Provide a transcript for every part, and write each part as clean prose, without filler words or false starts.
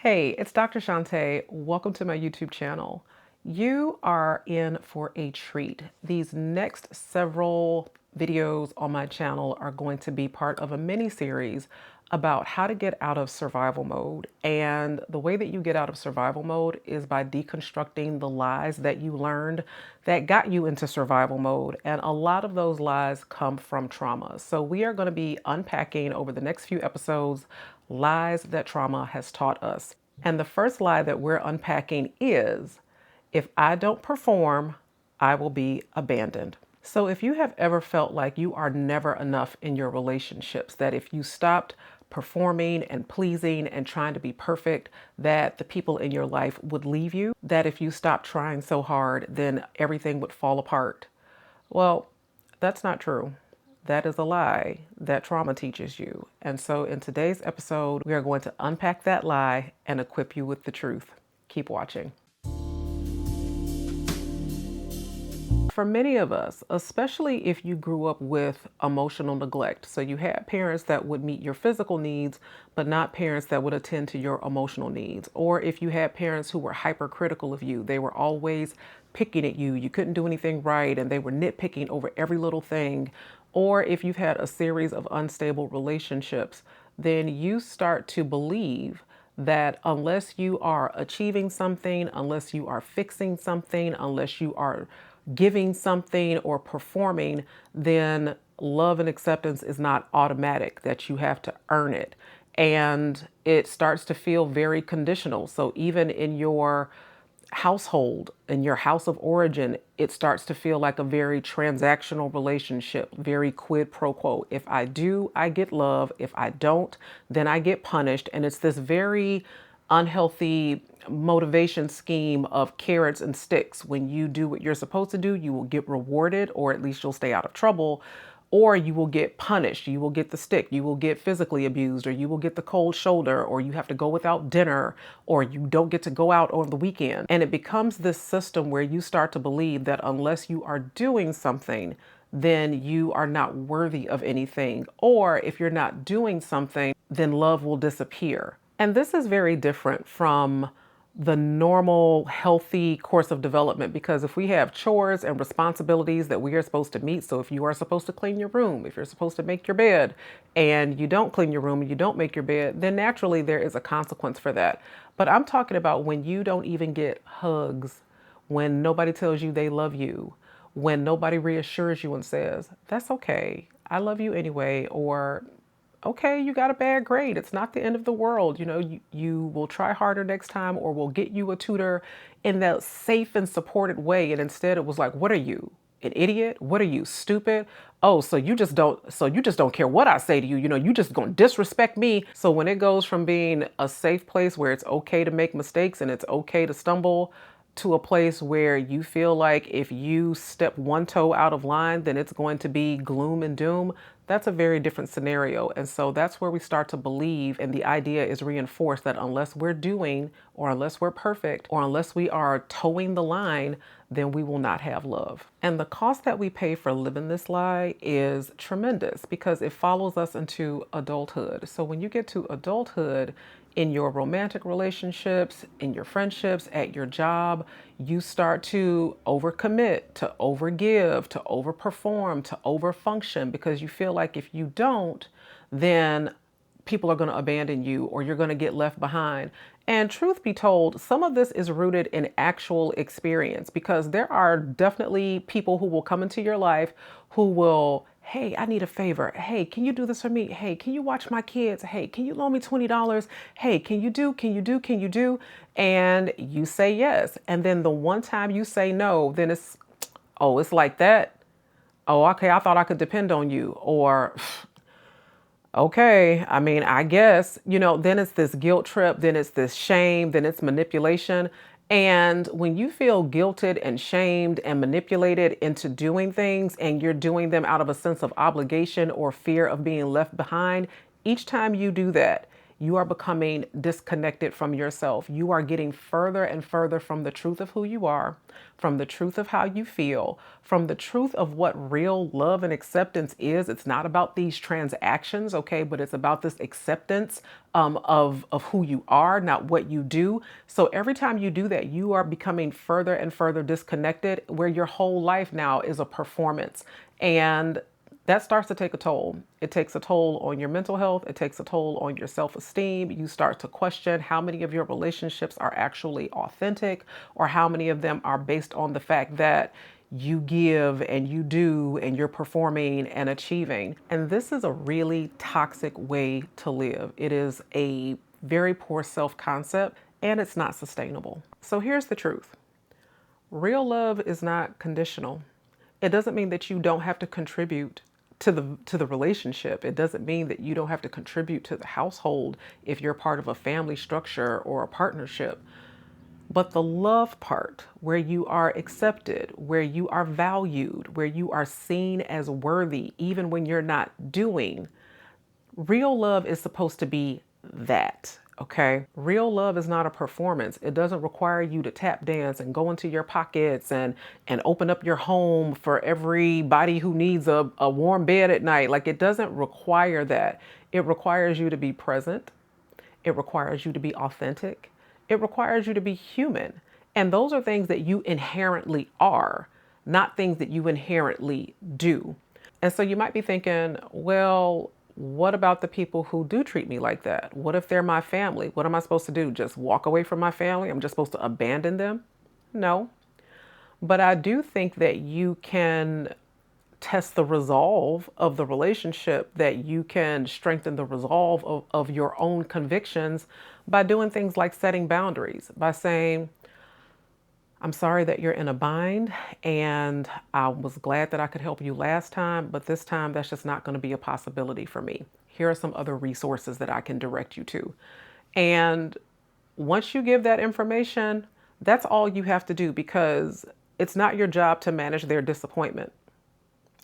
Hey, it's Dr. Shantae. Welcome to my YouTube channel. You are in for a treat. These next several videos on my channel are going to be part of a mini series about how to get out of survival mode. And the way that you get out of survival mode is by deconstructing the lies that you learned that got you into survival mode. And a lot of those lies come from trauma. So we are going to be unpacking over the next few episodes lies that trauma has taught us. And the first lie that we're unpacking is, if I don't perform, I will be abandoned. So if you have ever felt like you are never enough in your relationships, that if you stopped performing and pleasing and trying to be perfect, that the people in your life would leave you, that if you stopped trying so hard, then everything would fall apart. Well, that's not true. That is a lie that trauma teaches you. And so in today's episode, we are going to unpack that lie and equip you with the truth. Keep watching. For many of us, especially if you grew up with emotional neglect, so you had parents that would meet your physical needs, but not parents that would attend to your emotional needs. Or if you had parents who were hypercritical of you, they were always picking at you, you couldn't do anything right, and they were nitpicking over every little thing. Or if you've had a series of unstable relationships, then you start to believe that unless you are achieving something, unless you are fixing something, unless you are giving something or performing, then love and acceptance is not automatic, that you have to earn it. And it starts to feel very conditional. So even in your household, in your house of origin, it starts to feel like a very transactional relationship, very quid pro quo. If I do, I get love. If I don't, then I get punished. And it's this very unhealthy motivation scheme of carrots and sticks. When you do what you're supposed to do, you will get rewarded, or at least you'll stay out of trouble, or you will get punished. You will get the stick, you will get physically abused, or you will get the cold shoulder, or you have to go without dinner, or you don't get to go out on the weekend. And it becomes this system where you start to believe that unless you are doing something, then you are not worthy of anything. Or if you're not doing something, then love will disappear. And this is very different from the normal, healthy course of development, because if we have chores and responsibilities that we are supposed to meet, so if you are supposed to clean your room, if you're supposed to make your bed, and you don't clean your room and you don't make your bed, then naturally there is a consequence for that. But I'm talking about when you don't even get hugs, when nobody tells you they love you, when nobody reassures you and says, that's okay, I love you anyway, or okay, you got a bad grade, it's not the end of the world. You will try harder next time, or we'll get you a tutor in that safe and supported way. And instead it was like, what are you, an idiot? What are you, stupid? Oh, so you just don't care what I say to you. You just gonna disrespect me. So when it goes from being a safe place where it's okay to make mistakes and it's okay to stumble, to a place where you feel like if you step one toe out of line, then it's going to be gloom and doom. That's a very different scenario. And so that's where we start to believe, and the idea is reinforced, that unless we're doing, or unless we're perfect, or unless we are towing the line, then we will not have love. And the cost that we pay for living this lie is tremendous, because it follows us into adulthood. So when you get to adulthood, in your romantic relationships, in your friendships, at your job, you start to overcommit, to overgive, to overperform, to overfunction, because you feel like if you don't, then people are going to abandon you, or you're going to get left behind. And truth be told, some of this is rooted in actual experience, because there are definitely people who will come into your life who will, hey, I need a favor. Hey, can you do this for me? Hey, can you watch my kids? Hey, can you loan me $20? Hey, can you do? And you say yes. And then the one time you say no, then it's like that. Oh, okay, I thought I could depend on you. Or okay, I mean, I guess, then it's this guilt trip, then it's this shame, then it's manipulation. And when you feel guilted and shamed and manipulated into doing things, and you're doing them out of a sense of obligation or fear of being left behind, each time you do that, You are becoming disconnected from yourself. You are getting further and further from the truth of who you are, from the truth of how you feel, from the truth of what real love and acceptance is. It's not about these transactions, okay, but it's about this acceptance of who you are, not what you do. So every time you do that, you are becoming further and further disconnected, where your whole life now is a performance. And that starts to take a toll. It takes a toll on your mental health. It takes a toll on your self-esteem. You start to question how many of your relationships are actually authentic, or how many of them are based on the fact that you give and you do and you're performing and achieving. And this is a really toxic way to live. It is a very poor self-concept, and it's not sustainable. So here's the truth. Real love is not conditional. It doesn't mean that you don't have to contribute to the relationship. It doesn't mean that you don't have to contribute to the household if you're part of a family structure or a partnership. But the love part, where you are accepted, where you are valued, where you are seen as worthy, even when you're not doing, real love is supposed to be that. Okay. Real love is not a performance. It doesn't require you to tap dance and go into your pockets and open up your home for everybody who needs a warm bed at night. Like, it doesn't require that. It requires you to be present. It requires you to be authentic. It requires you to be human. And those are things that you inherently are, not things that you inherently do. And so you might be thinking, well, what about the people who do treat me like that? What if they're my family? What am I supposed to do? Just walk away from my family? I'm just supposed to abandon them? No. But I do think that you can test the resolve of the relationship, that you can strengthen the resolve of your own convictions by doing things like setting boundaries, by saying, I'm sorry that you're in a bind, and I was glad that I could help you last time, but this time that's just not going to be a possibility for me. Here are some other resources that I can direct you to. And once you give that information, that's all you have to do, because it's not your job to manage their disappointment.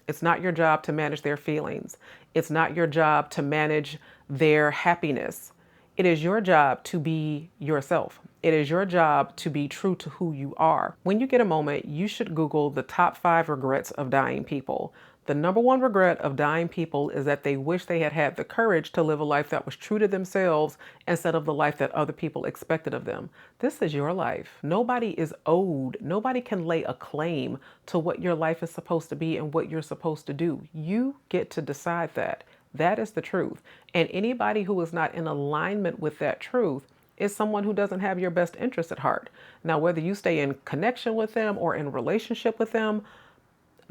It's not your job to manage their feelings. It's not your job to manage their happiness. It is your job to be yourself. It is your job to be true to who you are. When you get a moment, you should Google the top 5 regrets of dying people. The number one regret of dying people is that they wish they had had the courage to live a life that was true to themselves instead of the life that other people expected of them. This is your life. Nobody is owed. Nobody can lay a claim to what your life is supposed to be and what you're supposed to do. You get to decide that. That is the truth. And anybody who is not in alignment with that truth is someone who doesn't have your best interest at heart. Now, whether you stay in connection with them or in relationship with them,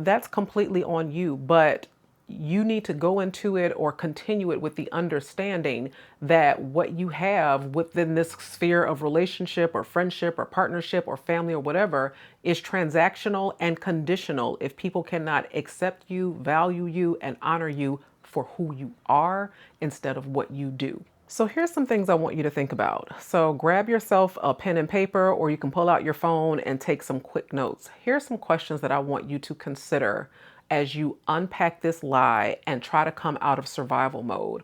that's completely on you. But you need to go into it or continue it with the understanding that what you have within this sphere of relationship or friendship or partnership or family or whatever is transactional and conditional. If people cannot accept you, value you, and honor you for who you are instead of what you do. So here's some things I want you to think about. So grab yourself a pen and paper, or you can pull out your phone and take some quick notes. Here's some questions that I want you to consider as you unpack this lie and try to come out of survival mode.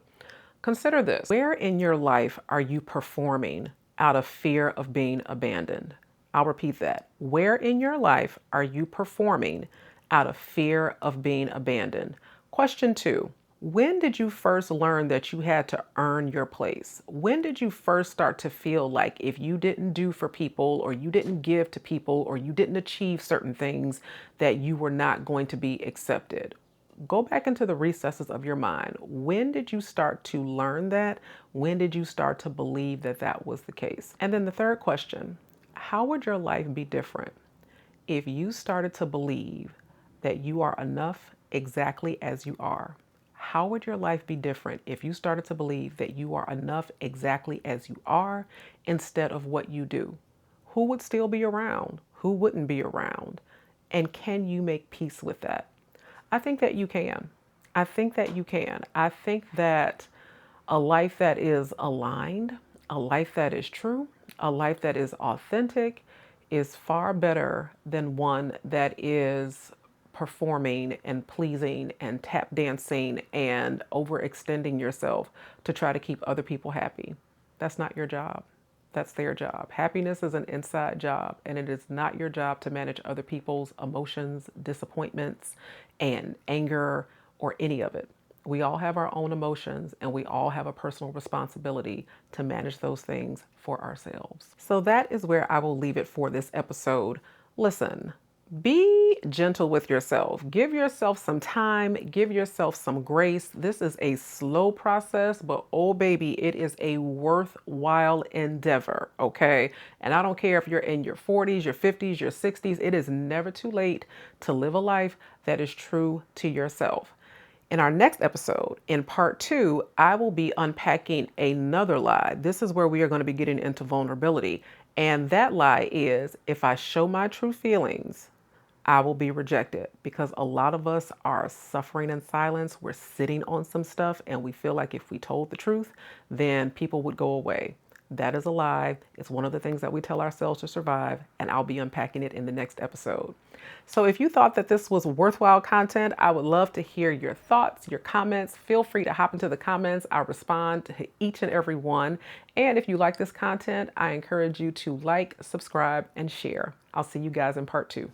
Consider this. Where in your life are you performing out of fear of being abandoned? I'll repeat that. Where in your life are you performing out of fear of being abandoned? Question 2. When did you first learn that you had to earn your place? When did you first start to feel like if you didn't do for people, or you didn't give to people, or you didn't achieve certain things, that you were not going to be accepted? Go back into the recesses of your mind. When did you start to learn that? When did you start to believe that that was the case? And then the third question, how would your life be different if you started to believe that you are enough exactly as you are? How would your life be different if you started to believe that you are enough exactly as you are instead of what you do? Who would still be around? Who wouldn't be around? And can you make peace with that? I think that you can. I think that you can. I think that a life that is aligned, a life that is true, a life that is authentic is far better than one that is performing and pleasing and tap dancing and overextending yourself to try to keep other people happy. That's not your job. That's their job. Happiness is an inside job, and it is not your job to manage other people's emotions, disappointments, and anger, or any of it. We all have our own emotions, and we all have a personal responsibility to manage those things for ourselves. So that is where I will leave it for this episode. Listen, be gentle with yourself. Give yourself some time. Give yourself some grace. This is a slow process, but oh baby, it is a worthwhile endeavor, okay? And I don't care if you're in your 40s, your 50s, your 60s, it is never too late to live a life that is true to yourself. In our next episode, in part 2, I will be unpacking another lie. This is where we are going to be getting into vulnerability. And that lie is, if I show my true feelings, I will be rejected, because a lot of us are suffering in silence. We're sitting on some stuff and we feel like if we told the truth, then people would go away. That is a lie. It's one of the things that we tell ourselves to survive, and I'll be unpacking it in the next episode. So if you thought that this was worthwhile content, I would love to hear your thoughts, your comments. Feel free to hop into the comments. I respond to each and every one. And if you like this content, I encourage you to like, subscribe, and share. I'll see you guys in part 2.